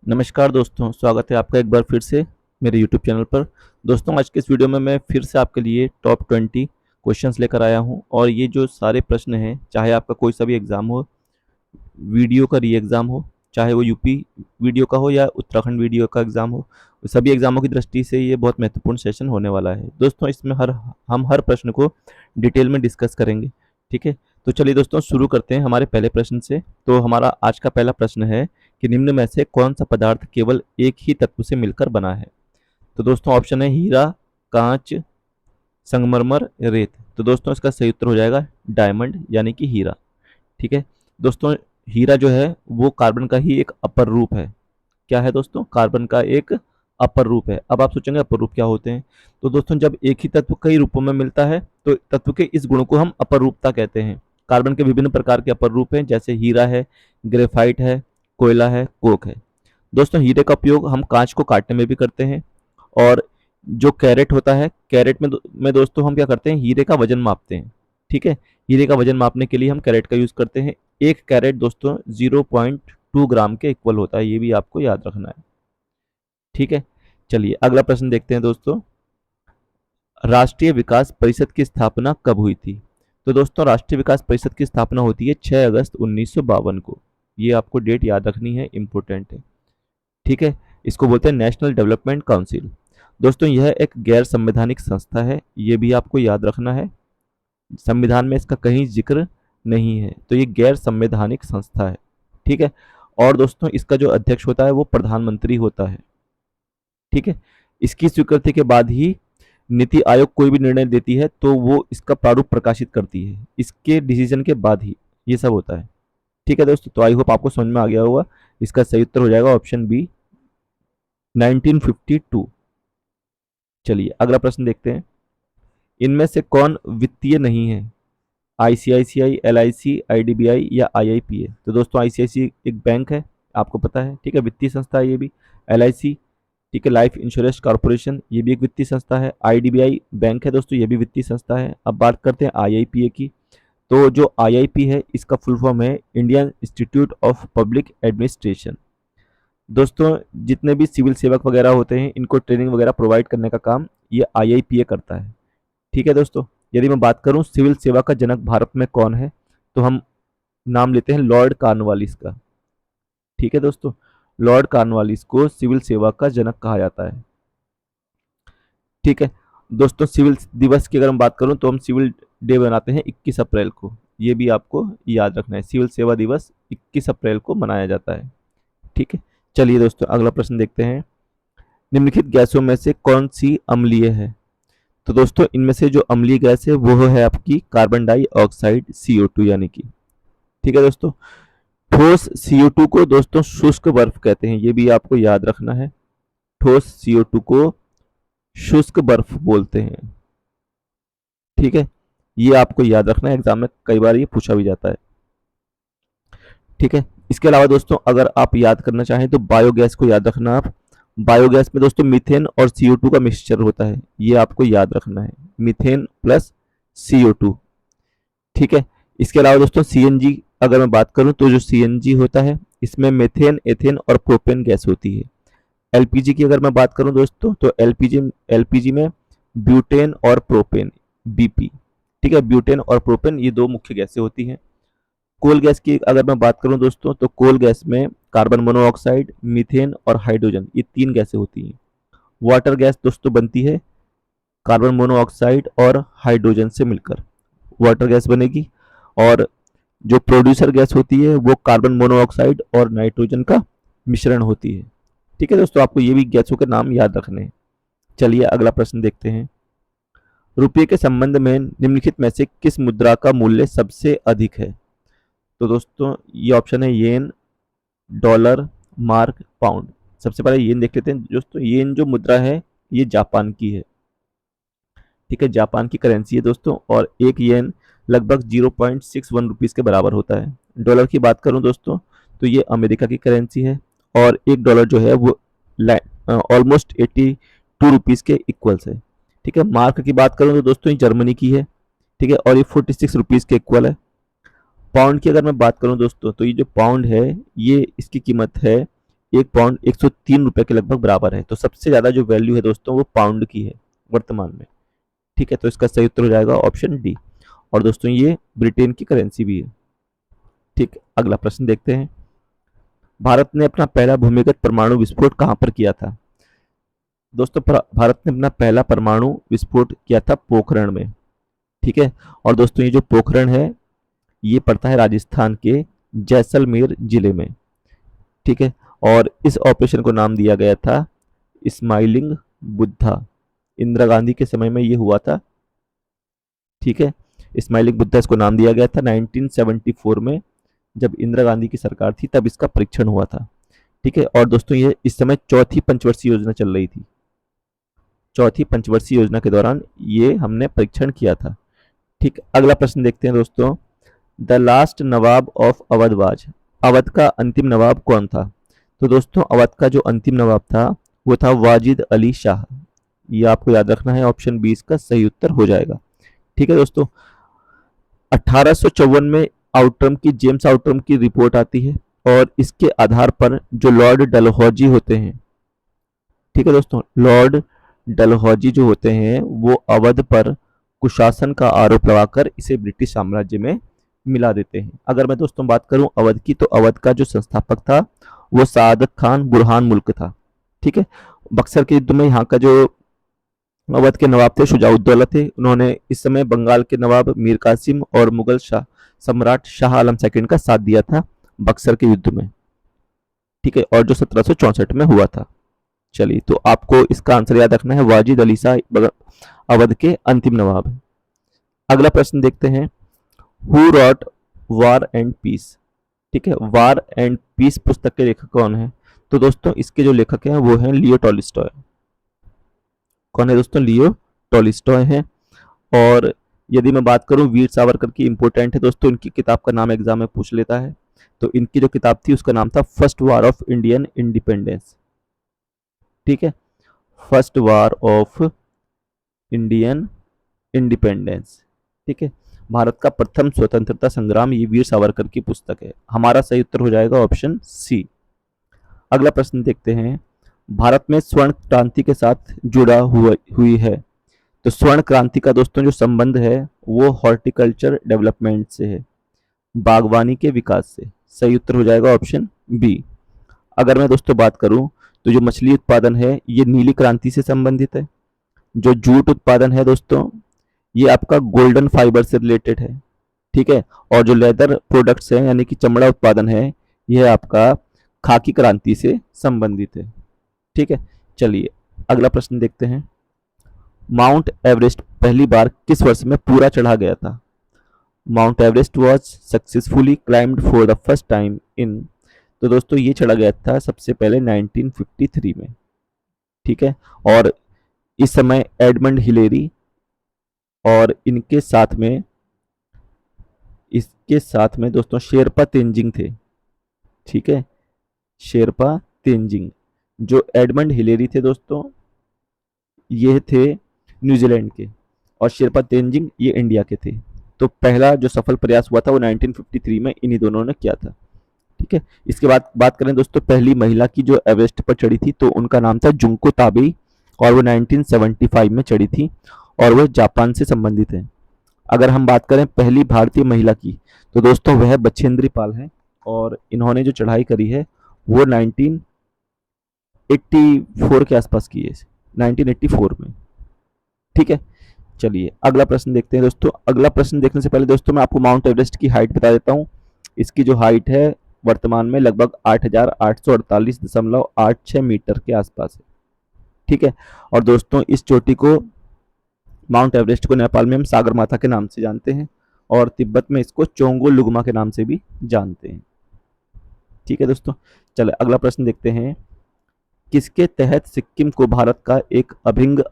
नमस्कार दोस्तों, स्वागत है आपका एक बार फिर से मेरे यूट्यूब चैनल पर। दोस्तों, आज के इस वीडियो में मैं फिर से आपके लिए टॉप 20 क्वेश्चंस लेकर आया हूं और ये जो सारे प्रश्न हैं, चाहे आपका कोई सा भी एग्ज़ाम हो, वीडियो का री एग्ज़ाम हो, चाहे वो यूपी वीडियो का हो या उत्तराखंड वीडियो का एग्ज़ाम हो, सभी एग्ज़ामों की दृष्टि से ये बहुत महत्वपूर्ण सेशन होने वाला है। दोस्तों, इसमें हम हर प्रश्न को डिटेल में डिस्कस करेंगे। ठीक है, तो चलिए दोस्तों शुरू करते हैं हमारे पहले प्रश्न से। तो हमारा आज का पहला प्रश्न है कि निम्न में से कौन सा पदार्थ केवल एक ही तत्व से मिलकर बना है। तो दोस्तों ऑप्शन है हीरा, कांच, संगमरमर, रेत। तो दोस्तों इसका सही उत्तर हो जाएगा डायमंड यानी कि हीरा। ठीक है दोस्तों, हीरा जो है वो कार्बन का ही एक अपर रूप है। क्या है दोस्तों? कार्बन का एक अपर रूप है। अब आप सोचेंगे अपर रूप क्या होते हैं। तो दोस्तों जब एक ही तत्व कई रूपों में मिलता है तो तत्व के इस गुण को हम अपर रूपता कहते हैं। कार्बन के विभिन्न प्रकार के अपर रूप हैं, जैसे हीरा है, ग्रेफाइट है, कोयला है, कोक है। दोस्तों हीरे का उपयोग हम कांच को काटने में भी करते हैं। और जो कैरेट होता है, कैरेट में दोस्तों हम क्या करते हैं, हीरे का वजन मापते हैं। ठीक है, हीरे का वजन मापने के लिए हम कैरेट का यूज करते हैं। एक कैरेट दोस्तों 0.2 ग्राम के इक्वल होता है, ये भी आपको याद रखना है। ठीक है, चलिए अगला प्रश्न देखते हैं दोस्तों। राष्ट्रीय विकास परिषद की स्थापना कब हुई थी? तो दोस्तों राष्ट्रीय विकास परिषद की स्थापना होती है 6 अगस्त 1952 को। ये आपको डेट याद रखनी है, इंपॉर्टेंट है। ठीक है, इसको बोलते हैं नेशनल डेवलपमेंट काउंसिल। दोस्तों यह एक गैर संवैधानिक संस्था है, ये भी आपको याद रखना है। संविधान में इसका कहीं जिक्र नहीं है, तो ये गैर संवैधानिक संस्था है। ठीक है, और दोस्तों इसका जो अध्यक्ष होता है वो प्रधानमंत्री होता है। ठीक है, इसकी स्वीकृति के बाद ही नीति आयोग कोई भी निर्णय देती है तो वो इसका प्रारूप प्रकाशित करती है, इसके डिसीजन के बाद ही ये सब होता है। ठीक है दोस्तों, तो आई होप आपको समझ में आ गया होगा। इसका सही उत्तर हो जाएगा ऑप्शन बी, 1952। चलिए अगला प्रश्न देखते हैं। इनमें से कौन वित्तीय नहीं है? आईसीआईसीआई, एलआईसी, आईडीबीआई या आईआईपीए। तो दोस्तों आईसीआईसी एक बैंक है, आपको पता है। ठीक है, वित्तीय संस्था है ये भी। एलआईसी, ठीक है, लाइफ इंश्योरेंस कॉर्पोरेशन, ये भी एक वित्तीय संस्था है। आईडीबीआई बैंक है दोस्तों, ये भी वित्तीय संस्था है। अब बात करते हैं आईआईपीए की। तो जो आईआईपी है इसका फुल फॉर्म है Indian institute of public administration. दोस्तों जितने भी सिविल सेवक वगैरह होते हैं इनको ट्रेनिंग वगैरह प्रोवाइड करने का काम ये आईआईपीए करता है। ठीक है दोस्तों, यदि मैं बात करूं सिविल सेवा का जनक भारत में कौन है, तो हम नाम लेते हैं लॉर्ड कॉर्नवालिस का। ठीक है दोस्तों, लॉर्ड कॉर्नवालिस को सिविल सेवा का जनक कहा जाता है। ठीक है दोस्तों, सिविल दिवस की अगर हम बात करूं तो हम सिविल डे बनाते हैं 21 अप्रैल को। ये भी आपको याद रखना है, सिविल सेवा दिवस 21 अप्रैल को मनाया जाता है। ठीक है, चलिए दोस्तों अगला प्रश्न देखते हैं। निम्नलिखित गैसों में से कौन सी अम्लीय है? तो दोस्तों इनमें से जो अम्लीय गैस है वो है आपकी कार्बन डाइऑक्साइड, CO2 यानी कि। ठीक है दोस्तों, ठोस CO2 को दोस्तों शुष्क बर्फ कहते हैं, ये भी आपको याद रखना है। ठोस CO2 को शुष्क बर्फ बोलते हैं। ठीक है, ये आपको याद रखना है, एग्जाम में कई बार ये पूछा भी जाता है। ठीक है, इसके अलावा दोस्तों अगर आप याद करना चाहें तो बायोगैस को याद रखना आप। बायोगैस में दोस्तों मीथेन और CO2 का मिक्सचर होता है, ये आपको याद रखना है, मीथेन प्लस CO2। ठीक है, इसके अलावा दोस्तों सीएनजी अगर मैं बात करूं तो जो सीएनजी होता है इसमें मेथेन, एथेन और प्रोपेन गैस होती है। एलपीजी की अगर मैं बात करूं दोस्तों तो एलपीजी में ब्यूटेन और प्रोपेन, बीपी। ठीक है, ब्यूटेन और प्रोपेन ये दो मुख्य गैसें होती हैं। कोल गैस की अगर मैं बात करूं दोस्तों तो कोल गैस में कार्बन मोनोऑक्साइड, मीथेन और हाइड्रोजन, ये तीन गैसें होती हैं। वाटर गैस दोस्तों बनती है कार्बन मोनोऑक्साइड और हाइड्रोजन से मिलकर वाटर गैस बनेगी। और जो प्रोड्यूसर गैस होती है वो कार्बन मोनोऑक्साइड और नाइट्रोजन का मिश्रण होती है। ठीक है दोस्तों, आपको ये भी गैसों के नाम याद रखने हैं। चलिए अगला प्रश्न देखते हैं। रुपये के संबंध में निम्नलिखित में से किस मुद्रा का मूल्य सबसे अधिक है? तो दोस्तों ये ऑप्शन है येन, डॉलर, मार्क, पाउंड। सबसे पहले येन देख लेते हैं दोस्तों। येन जो मुद्रा है ये जापान की है। ठीक है, जापान की करेंसी है दोस्तों, और एक येन लगभग 0.61 रुपीज़ के बराबर होता है। डॉलर की बात करूं दोस्तों तो ये अमेरिका की करेंसी है, और एक डॉलर जो है वो ऑलमोस्ट 82 रुपीज़ के इक्वल्स है। ठीक है, मार्क की बात करूं तो दोस्तों ये जर्मनी की है। ठीक है, और ये 46 रुपीज़ के इक्वल है। पाउंड की अगर मैं बात करूं दोस्तों तो ये जो पाउंड है ये इसकी कीमत है 1 पाउंड 103 रुपए के लगभग बराबर है। तो सबसे ज़्यादा जो वैल्यू है दोस्तों वो पाउंड की है वर्तमान में। ठीक है, तो इसका सही उत्तर हो जाएगा ऑप्शन डी। और दोस्तों ये ब्रिटेन की करेंसी भी है। ठीक, अगला प्रश्न देखते हैं। भारत ने अपना पहला भूमिगत परमाणु विस्फोट कहाँ पर किया था? दोस्तों भारत ने अपना पहला परमाणु विस्फोट किया था पोखरण में। ठीक है, और दोस्तों ये जो पोखरण है ये पड़ता है राजस्थान के जैसलमेर जिले में। ठीक है, और इस ऑपरेशन को नाम दिया गया था स्माइलिंग बुद्धा। इंदिरा गांधी के समय में ये हुआ था। ठीक है, स्माइलिंग बुद्धा इसको नाम दिया गया था 1974 में, जब इंदिरा गांधी की सरकार थी तब इसका परीक्षण हुआ था। ठीक है, और दोस्तों ये इस समय चौथी पंचवर्षीय योजना चल रही थी। चौथी पंचवर्षीय योजना के दौरान ये हमने परीक्षण किया था। ठीक, अगला प्रश्न देखते हैं दोस्तों। The last Nawab of Awadh was, Awadh का अंतिम नवाब कौन था? तो दोस्तों अवध का जो अंतिम नवाब था वो था वाजिद अली शाह। ये आपको याद रखना है, ऑप्शन 20 का सही उत्तर हो जाएगा। ठीक है दोस्तों, 1854 में आउटरम की जेम्स आउटरम की रिपोर्ट आती है और इसके आधार पर जो लॉर्ड डलहौजी होते हैं, ठीक है दोस्तों, लॉर्ड डलहौजी जो होते हैं वो अवध पर कुशासन का आरोप लगाकर इसे ब्रिटिश साम्राज्य में मिला देते हैं। अगर मैं दोस्तों बात करूं अवध की, तो अवध का जो संस्थापक था वो सआदत खान बुरहान मुल्क था। ठीक है, बक्सर के युद्ध में यहाँ का जो अवध के नवाब थे शुजाउद्दौला थे। उन्होंने इस समय बंगाल के नवाब मीर कासिम और मुगल सम्राट शाह आलम सेकंड का साथ दिया था बक्सर के युद्ध में। ठीक है, और जो 1764 में हुआ था। चलिए, तो आपको इसका आंसर याद रखना है, वाजिद अली शाह अवध के अंतिम नवाब है। अगला प्रश्न देखते हैं। Who wrote war and peace? ठीक है, वार एंड पीस पुस्तक के लेखक कौन है? तो दोस्तों इसके जो लेखक हैं वो हैं लियो टॉल्स्टॉय। कौन है दोस्तों? लियो टॉल्स्टॉय हैं। और यदि मैं बात करूं वीर सावरकर की, इंपोर्टेंट है दोस्तों, इनकी किताब का नाम एग्जाम में पूछ लेता है। तो इनकी जो किताब थी उसका नाम था first war of Indian independence. ठीक है, first war of Indian independence. ठीक है, भारत का प्रथम स्वतंत्रता संग्राम, ये वीर सावरकर की पुस्तक है। हमारा सही उत्तर हो जाएगा ऑप्शन सी। अगला प्रश्न देखते हैं। भारत में स्वर्ण क्रांति के साथ जुड़ा हुई है। तो स्वर्ण क्रांति का दोस्तों जो संबंध है वो हॉर्टिकल्चर डेवलपमेंट से है, बागवानी के विकास से। सही उत्तर हो जाएगा ऑप्शन बी। अगर मैं दोस्तों बात करूं तो जो मछली उत्पादन है ये नीली क्रांति से संबंधित है। जो जूट उत्पादन है दोस्तों ये आपका गोल्डन फाइबर से रिलेटेड है। ठीक है, और जो लेदर प्रोडक्ट्स हैं यानी कि चमड़ा उत्पादन है यह आपका खाकी क्रांति से संबंधित है। ठीक है, चलिए अगला प्रश्न देखते हैं। माउंट एवरेस्ट पहली बार किस वर्ष में पूरा चढ़ा गया था? Mount Everest was successfully climbed for the first time in, तो दोस्तों ये चढ़ा गया था सबसे पहले 1953 में। ठीक है, और इस समय एडमंड हिलेरी और इसके साथ में दोस्तों शेरपा तेंजिंग थे। ठीक है, शेरपा तेंजिंग। जो एडमंड हिलेरी थे दोस्तों ये थे न्यूजीलैंड के, और शेरपा तेंजिंग ये इंडिया के थे। तो पहला जो सफल प्रयास हुआ था वो 1953 में इन्हीं दोनों ने किया था। ठीक है, इसके बाद बात करें दोस्तों पहली महिला की जो एवरेस्ट पर चढ़ी थी, तो उनका नाम था जुंको ताबेई, और वो 1975 में चढ़ी थी, और वो जापान से संबंधित है। अगर हम बात करें पहली भारतीय महिला की, तो दोस्तों वह बछेंद्री पाल है, और इन्होंने जो चढ़ाई करी है वो 1984 के आसपास की है, 1984 में। ठीक है, चलिए अगला प्रश्न देखते हैं दोस्तों। अगला प्रश्न देखने से पहले दोस्तों मैं आपको माउंट एवरेस्ट की हाइट बता देता हूँ। इसकी जो हाइट है वर्तमान में लगभग 8,848.86 मीटर के आसपास है। ठीक है, और दोस्तों इस चोटी को, माउंट एवरेस्ट को नेपाल में हम सागर माथा के नाम से जानते हैं, और तिब्बत में इसको चोंगो लुगमा के नाम से भी जानते हैं। ठीक है दोस्तों, चलिए अगला प्रश्न देखते हैं। किसके तहत सिक्किम को भारत का एक अभिन्न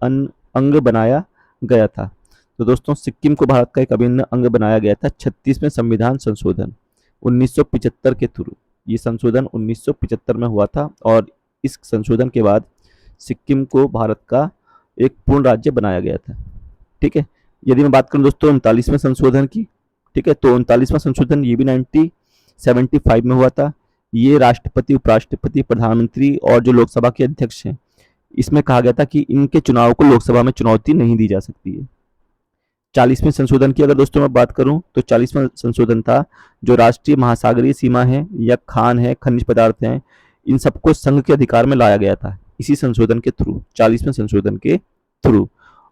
अंग बनाया गया था? तो दोस्तों सिक्किम को भारत का एक अभिन्न अंग बनाया गया था 36वें संविधान संशोधन 1975 के थ्रू। ये संशोधन 1975 में हुआ था, और इस संशोधन के बाद सिक्किम को भारत का एक पूर्ण राज्य बनाया गया था। ठीक है, यदि मैं बात करूं दोस्तों 39वें संशोधन की, ठीक है, तो 39वां संशोधन ये भी 1975 में हुआ था। ये राष्ट्रपति, उपराष्ट्रपति, प्रधानमंत्री और जो लोकसभा के अध्यक्ष हैं, इसमें कहा गया था कि इनके चुनाव को लोकसभा में चुनौती नहीं दी जा सकती है। 40वें संशोधन की अगर दोस्तों मैं बात करूं तो 40वां संशोधन था जो राष्ट्रीय महासागरीय सीमा है या खान है, खनिज पदार्थ हैं, इन सबको संघ के अधिकार में लाया गया था इसी संशोधन के थ्रू, 40वें संशोधन के थ्रू।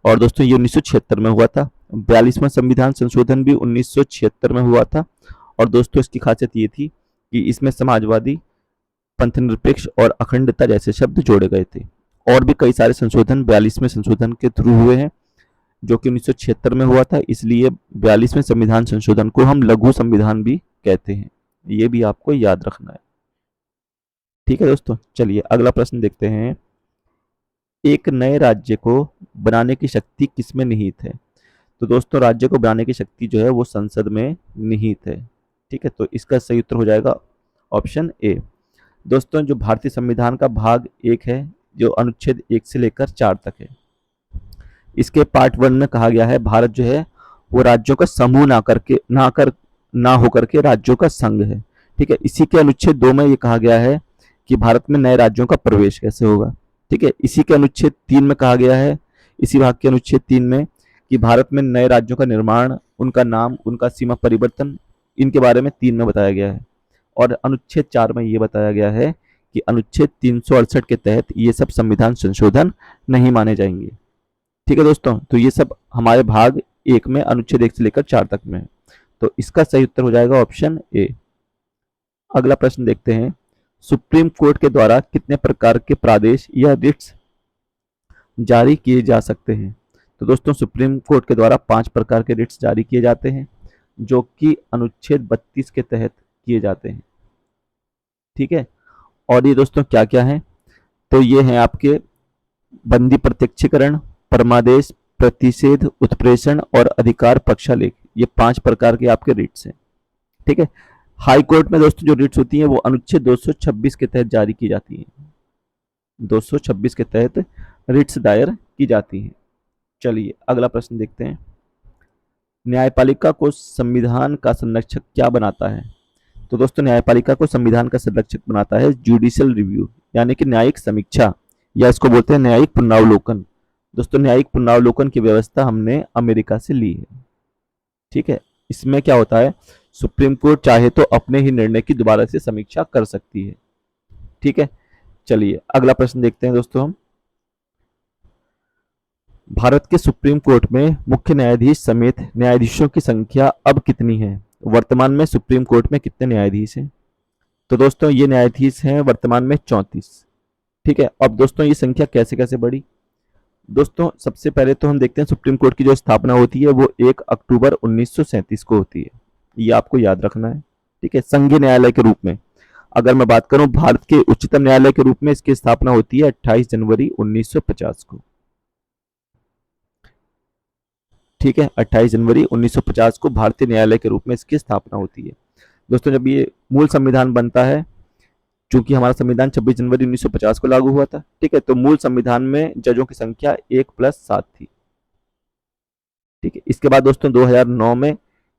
और दोस्तों ये 1976 में हुआ था। 42वां संविधान संशोधन भी 1976 में हुआ था। और दोस्तों इसकी खासियत ये थी कि इसमें समाजवादी, पंथनिरपेक्ष और अखंडता जैसे शब्द जोड़े गए थे। और भी कई सारे संशोधन 42वें संशोधन के थ्रू हुए हैं जो कि 1976 में हुआ था, इसलिए 42वें संविधान संशोधन को हम लघु संविधान भी कहते हैं। ये भी आपको याद रखना है। ठीक है दोस्तों, चलिए अगला प्रश्न देखते हैं। एक नए राज्य को बनाने की शक्ति किसमें निहित है? तो दोस्तों राज्य को बनाने की शक्ति जो है वो संसद में निहित है। ठीक है, तो इसका सही उत्तर हो जाएगा ऑप्शन ए। दोस्तों जो भारतीय संविधान का भाग 1 है, जो अनुच्छेद 1 से लेकर 4 तक है, इसके पार्ट 1 में कहा गया है भारत जो है वो राज्यों का समूह ना होकर के राज्यों का संघ है। ठीक है, इसी के अनुच्छेद 2 में ये कहा गया है कि भारत में नए राज्यों का प्रवेश कैसे होगा। ठीक है, इसी के अनुच्छेद 3 में कहा गया है, इसी भाग के अनुच्छेद 3 में, कि भारत में नए राज्यों का निर्माण, उनका नाम, उनका सीमा परिवर्तन, इनके बारे में 3 में बताया गया है। और अनुच्छेद 4 में ये बताया गया है कि अनुच्छेद 368 के तहत ये सब संविधान संशोधन नहीं माने जाएंगे। ठीक है दोस्तों, तो ये सब हमारे भाग 1 में अनुच्छेद 1 से लेकर 4 तक में है। तो इसका सही उत्तर हो जाएगा ऑप्शन ए। अगला प्रश्न देखते हैं। सुप्रीम कोर्ट के द्वारा कितने प्रकार के प्रादेश या रिट्स जारी किए जा सकते हैं? तो दोस्तों सुप्रीम कोर्ट के द्वारा 5 प्रकार के रिट्स जारी किए जाते हैं जो कि अनुच्छेद 32 के तहत किए जाते हैं। ठीक है, और ये दोस्तों क्या क्या है? तो ये हैं आपके बंदी प्रत्यक्षीकरण, परमादेश, प्रतिषेध, उत्प्रेषण और अधिकार पक्षालेख। ये 5 प्रकार के आपके रिट्स हैं। ठीक है, हाई कोर्ट में दोस्तों जो रिट्स होती हैं वो अनुच्छेद 226 के तहत जारी की जाती हैं। 226 के तहत रिट्स दायर की जाती हैं। चलिए अगला प्रश्न देखते हैं। न्यायपालिका को संविधान का संरक्षक क्या बनाता है? तो दोस्तों न्यायपालिका को संविधान का संरक्षक बनाता है जुडिशियल रिव्यू, यानी कि न्यायिक समीक्षा, या इसको बोलते हैं न्यायिक पुनरावलोकन। दोस्तों न्यायिक पुनरावलोकन की व्यवस्था हमने अमेरिका से ली है। ठीक है, इसमें क्या होता है, सुप्रीम कोर्ट चाहे तो अपने ही निर्णय की दोबारा से समीक्षा कर सकती है। ठीक है, चलिए अगला प्रश्न देखते हैं दोस्तों हम। भारत के सुप्रीम कोर्ट में मुख्य न्यायाधीश समेत न्यायाधीशों की संख्या अब कितनी है? वर्तमान में सुप्रीम कोर्ट में कितने न्यायाधीश हैं? तो दोस्तों ये न्यायाधीश हैं वर्तमान में 34। ठीक है, अब दोस्तों ये संख्या कैसे कैसे बढ़ी? दोस्तों सबसे पहले तो हम देखते हैं सुप्रीम कोर्ट की जो स्थापना होती है वो 1 अक्टूबर 1937 को होती है। ये आपको याद रखना है। ठीक है, संघीय न्यायालय के रूप में अगर मैं बात करूं, भारत के उच्चतम न्यायालय के रूप में इसकी स्थापना होती है 28 जनवरी 1950 को। ठीक है, 28 जनवरी 1950 को भारतीय न्यायालय के रूप में इसकी स्थापना होती है। दोस्तों जब ये मूल संविधान बनता है, चूंकि हमारा संविधान 26 जनवरी 1950 को लागू हुआ था। ठीक है, तो मूल संविधान में जजों की संख्या 1+7 थी। ठीक है, इसके बाद दोस्तों 2009 में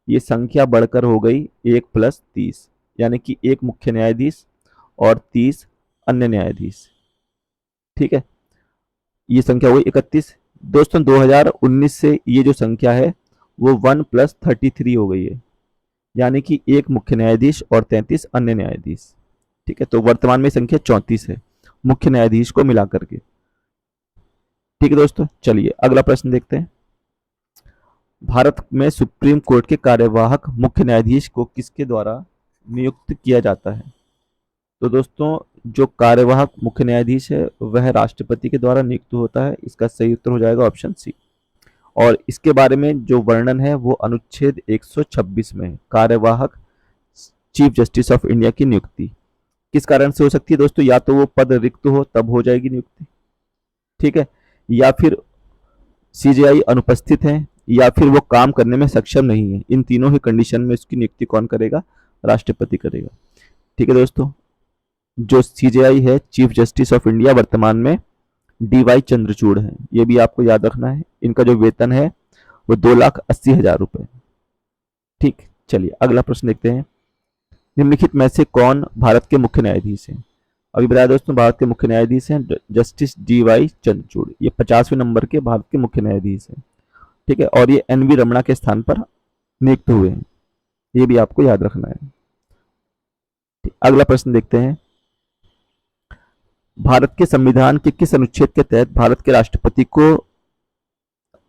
ये संख्या बढ़कर हो गई 1+30, यानी कि 1 मुख्य न्यायाधीश और 30 अन्य न्यायाधीश। ठीक है, ये संख्या हुई 31। दोस्तों 2019 से ये जो संख्या है वो 1+33 हो गई है, यानी कि 1 मुख्य न्यायाधीश और 33 अन्य न्यायाधीश। ठीक है, तो वर्तमान में संख्या 34 है मुख्य न्यायाधीश को मिला करके। ठीक है दोस्तों, चलिए अगला प्रश्न देखते हैं। भारत में सुप्रीम कोर्ट के कार्यवाहक मुख्य न्यायाधीश को किसके द्वारा नियुक्त किया जाता है? तो दोस्तों जो कार्यवाहक मुख्य न्यायाधीश है वह राष्ट्रपति के द्वारा नियुक्त होता है। इसका सही उत्तर हो जाएगा ऑप्शन सी। और इसके बारे में जो वर्णन है वो अनुच्छेद 126 में है। कार्यवाहक चीफ जस्टिस ऑफ इंडिया की नियुक्ति किस कारण से हो सकती है दोस्तों? या तो वो पद रिक्त हो तब हो जाएगी नियुक्ति, ठीक है, या फिर सीजेआई अनुपस्थित है, या फिर वो काम करने में सक्षम नहीं है। इन तीनों ही कंडीशन में इसकी नियुक्ति कौन करेगा? राष्ट्रपति करेगा। ठीक है दोस्तों, जो सीजेआई है चीफ जस्टिस ऑफ इंडिया वर्तमान में डीवाई चंद्रचूड़ है। ये भी आपको याद रखना है। इनका जो वेतन है वो 2,80,000 रुपए। ठीक, चलिए अगला प्रश्न देखते हैं। निम्नलिखित में से कौन भारत के मुख्य न्यायाधीश हैं? अभी बताया दोस्तों, भारत के मुख्य न्यायाधीश हैं जस्टिस DY चंद्रचूड़। ये 50वें नंबर के भारत के मुख्य न्यायाधीश हैं। ठीक है, और ये NV रमणा के स्थान पर नियुक्त हुए हैं, ये भी आपको याद रखना है। अगला प्रश्न देखते हैं, भारत के संविधान के किस अनुच्छेद के तहत भारत के राष्ट्रपति को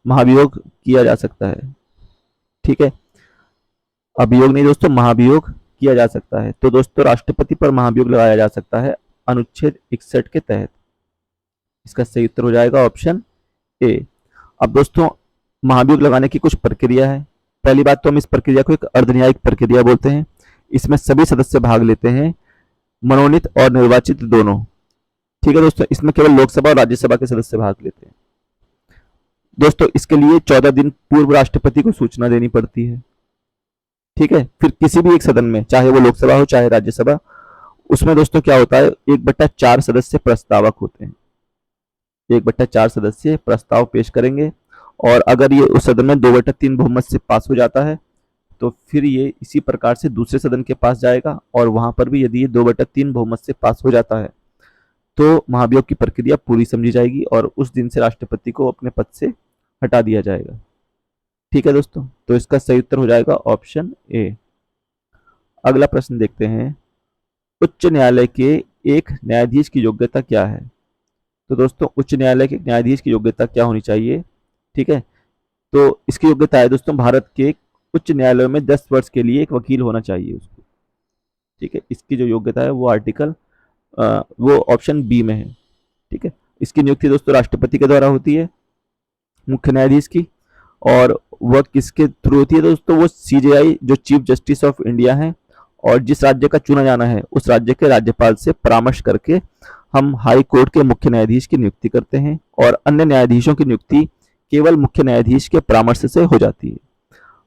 महाभियोग किया जा सकता है? ठीक है, अभियोग नहीं दोस्तों, महाभियोग किया जा सकता है। तो दोस्तों राष्ट्रपति पर महाभियोग लगाया जा सकता है अनुच्छेद 61 के तहत। इसका सही उत्तर हो जाएगा ऑप्शन ए। अब दोस्तों महाभियोग लगाने की कुछ प्रक्रिया है। पहली बात तो हम इस प्रक्रिया को एक अर्धन्यायिक प्रक्रिया बोलते हैं। इसमें सभी सदस्य भाग लेते हैं, मनोनीत और निर्वाचित दोनों। ठीक है दोस्तों, इसमें केवल लोकसभा और राज्यसभा के सदस्य भाग लेते हैं। दोस्तों इसके लिए 14 दिन पूर्व राष्ट्रपति को सूचना देनी पड़ती है। ठीक है, फिर किसी भी एक सदन में, चाहे वो लोकसभा हो चाहे राज्यसभा, उसमें दोस्तों क्या होता है, 1/4 सदस्य प्रस्तावक होते हैं। 1/4 सदस्य प्रस्ताव पेश करेंगे, और अगर ये उस सदन में 2/3 बहुमत से पास हो जाता है तो फिर ये इसी प्रकार से दूसरे सदन के पास जाएगा, और वहां पर भी यदि ये 2/3 बहुमत से पास हो जाता है तो महाभियोग की प्रक्रिया पूरी समझी जाएगी और उस दिन से राष्ट्रपति को अपने पद से हटा दिया जाएगा। ठीक है दोस्तों, तो इसका सही उत्तर हो जाएगा ऑप्शन ए। अगला प्रश्न देखते हैं, उच्च न्यायालय के एक न्यायाधीश की योग्यता क्या है? तो दोस्तों उच्च न्यायालय के न्यायाधीश की योग्यता क्या होनी चाहिए? ठीक है, तो इसकी योग्यता है दोस्तों, भारत के उच्च न्यायालयों में 10 वर्ष के लिए एक वकील होना चाहिए उसको। ठीक है, इसकी जो योग्यता है वो वो ऑप्शन बी में है। ठीक है, इसकी नियुक्ति दोस्तों राष्ट्रपति के द्वारा होती है मुख्य न्यायाधीश की, और वह किसके थ्रू होती है दोस्तों? वो CJI जो चीफ जस्टिस ऑफ इंडिया है, और जिस राज्य का चुना जाना है उस राज्य के राज्यपाल से परामर्श करके हम हाई कोर्ट के मुख्य न्यायाधीश की नियुक्ति करते हैं, और अन्य न्यायाधीशों की नियुक्ति केवल मुख्य न्यायाधीश के परामर्श से हो जाती है।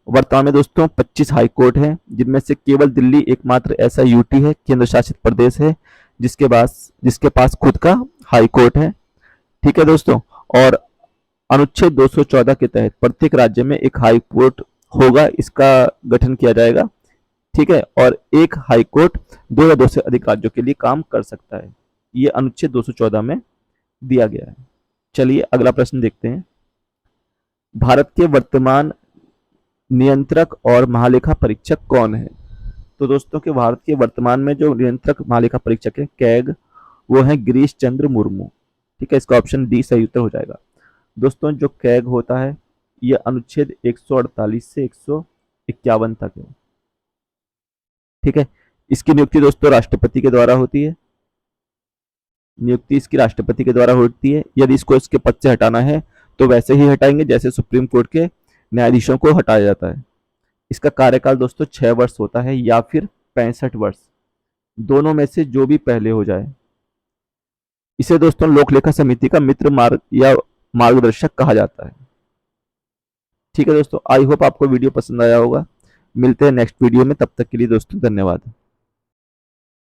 वर्तमान में दोस्तों 25 हाई कोर्ट है, जिनमें से केवल दिल्ली एकमात्र ऐसा UT है, केंद्र शासित प्रदेश है, जिसके पास खुद का हाई कोर्ट है। ठीक है दोस्तों, और अनुच्छेद 214 के तहत प्रत्येक राज्य में एक हाई कोर्ट होगा, इसका गठन किया जाएगा। ठीक है, और एक हाई कोर्ट 2 या 2 से अधिक राज्यों के लिए काम कर सकता है, ये अनुच्छेद 214 में दिया गया है। चलिए अगला प्रश्न देखते हैं, भारत के वर्तमान नियंत्रक और महालेखा परीक्षक कौन है? तो दोस्तों के भारत के वर्तमान में जो नियंत्रक महालेखा परीक्षक है कैग, वो है गिरीश चंद्र मुर्मू। ठीक है, इसका ऑप्शन डी सही उत्तर हो जाएगा। दोस्तों जो कैग होता है ये अनुच्छेद 148 से 151 तक है। ठीक है, इसकी नियुक्ति दोस्तों राष्ट्रपति के द्वारा होती है। नियुक्ति इसकी राष्ट्रपति के द्वारा होती है। यदि इसको इसके पद से हटाना है तो वैसे ही हटाएंगे जैसे सुप्रीम कोर्ट के न्यायाधीशों को हटाया जाता है। इसका कार्यकाल दोस्तों 6 वर्ष होता है या फिर 65 वर्ष, दोनों में से जो भी पहले हो जाए। इसे दोस्तों लोक लेखा समिति का मित्र मार्ग या मार्गदर्शक कहा जाता है। ठीक है दोस्तों, आई होप आपको वीडियो पसंद आया होगा। मिलते हैं नेक्स्ट वीडियो में, तब तक के लिए दोस्तों धन्यवाद।